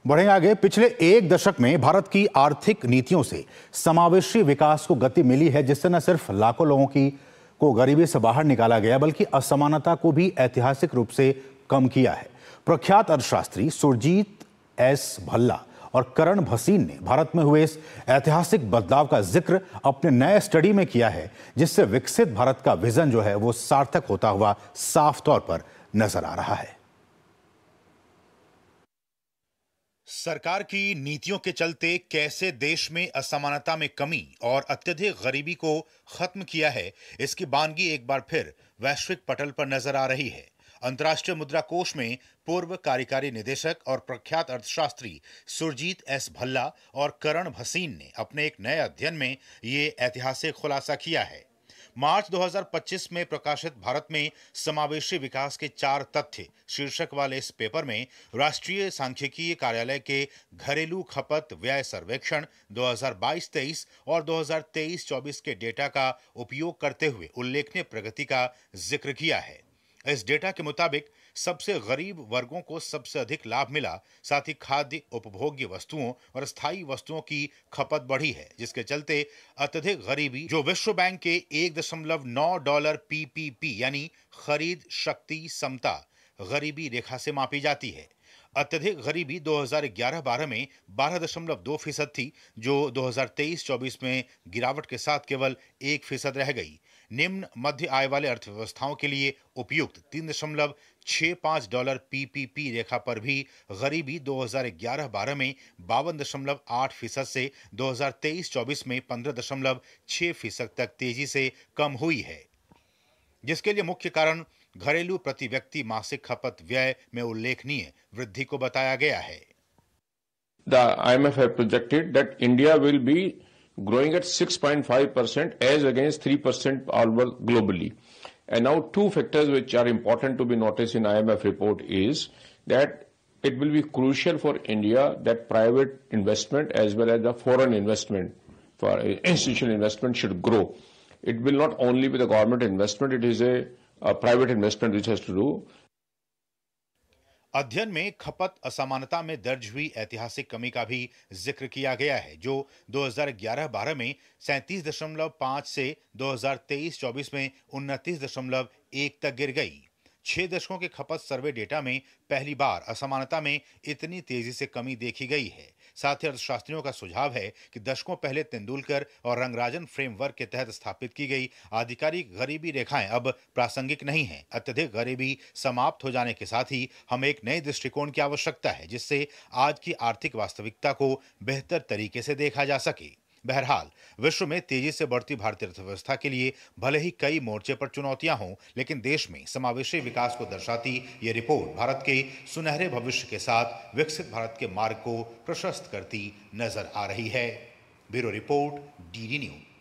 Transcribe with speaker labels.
Speaker 1: बढ़ेंगे आगे। पिछले एक दशक में भारत की आर्थिक नीतियों से समावेशी विकास को गति मिली है, जिससे न सिर्फ लाखों लोगों को गरीबी से बाहर निकाला गया, बल्कि असमानता को भी ऐतिहासिक रूप से कम किया है। प्रख्यात अर्थशास्त्री सुरजीत एस भल्ला और करण भसीन ने भारत में हुए इस ऐतिहासिक बदलाव का जिक्र अपने नए स्टडी में किया है, जिससे विकसित भारत का विजन जो है वो सार्थक होता हुआ साफ तौर पर नजर आ रहा है। सरकार की नीतियों के चलते कैसे देश में असमानता में कमी और अत्यधिक गरीबी को खत्म किया है, इसकी बानगी एक बार फिर वैश्विक पटल पर नजर आ रही है। अंतर्राष्ट्रीय मुद्रा कोष में पूर्व कार्यकारी निदेशक और प्रख्यात अर्थशास्त्री सुरजीत एस भल्ला और करण भसीन ने अपने एक नए अध्ययन में ये ऐतिहासिक खुलासा किया है। मार्च 2025 में प्रकाशित भारत में समावेशी विकास के 4 तथ्य शीर्षक वाले इस पेपर में राष्ट्रीय सांख्यिकीय कार्यालय के घरेलू खपत व्यय सर्वेक्षण 2022-23 और 2023-24 के डेटा का उपयोग करते हुए उल्लेखनीय प्रगति का जिक्र किया है। इस डेटा के मुताबिक सबसे गरीब वर्गों को सबसे अधिक लाभ मिला, साथ ही खाद्य, उपभोग्य वस्तुओं और स्थायी वस्तुओं की खपत बढ़ी है, जिसके चलते अत्यधिक गरीबी, जो विश्व बैंक के $1.9 पीपीपी यानी खरीद शक्ति समता गरीबी रेखा से मापी जाती है। अत्यधिक गरीबी 2011-12 में 12.2% थी, जो 2023-24 में गिरावट के साथ केवल 1% रह गई। निम्न मध्य आय वाले अर्थव्यवस्थाओं के लिए उपयुक्त $3.65 पीपीपी रेखा पर भी गरीबी 2011-12 में 52.8% से 2023-24 में 15.6% तक तेजी से कम हुई है, जिसके लिए मुख्य कारण घरेलू प्रति व्यक्ति मासिक खपत व्यय में उल्लेखनीय वृद्धि को बताया गया है।
Speaker 2: The IMF have projected that India will be growing at 6.5% as against 3% globally. And now 2 factors which are important to be noticed in IMF report is that it will be crucial for India that private investment as well as the foreign investment for institutional investment should grow. It will not only be the government investment, it is a private investment which has to do.
Speaker 1: अध्ययन में खपत असमानता में दर्ज हुई ऐतिहासिक कमी का भी जिक्र किया गया है, जो 2011-12 में 37.5 से 2023-24 में 29.1 तक गिर गई। 6 दशकों के खपत सर्वे डेटा में पहली बार असमानता में इतनी तेजी से कमी देखी गई है। साथ ही अर्थशास्त्रियों का सुझाव है कि दशकों पहले तेंदुलकर और रंगराजन फ्रेमवर्क के तहत स्थापित की गई आधिकारिक गरीबी रेखाएं अब प्रासंगिक नहीं हैं। अत्यधिक गरीबी समाप्त हो जाने के साथ ही हमें एक नए दृष्टिकोण की आवश्यकता है, जिससे आज की आर्थिक वास्तविकता को बेहतर तरीके से देखा जा सके। बहरहाल, विश्व में तेजी से बढ़ती भारतीय अर्थव्यवस्था के लिए भले ही कई मोर्चे पर चुनौतियां हों, लेकिन देश में समावेशी विकास को दर्शाती ये रिपोर्ट भारत के सुनहरे भविष्य के साथ विकसित भारत के मार्ग को प्रशस्त करती नजर आ रही है। Bureau report, DD news.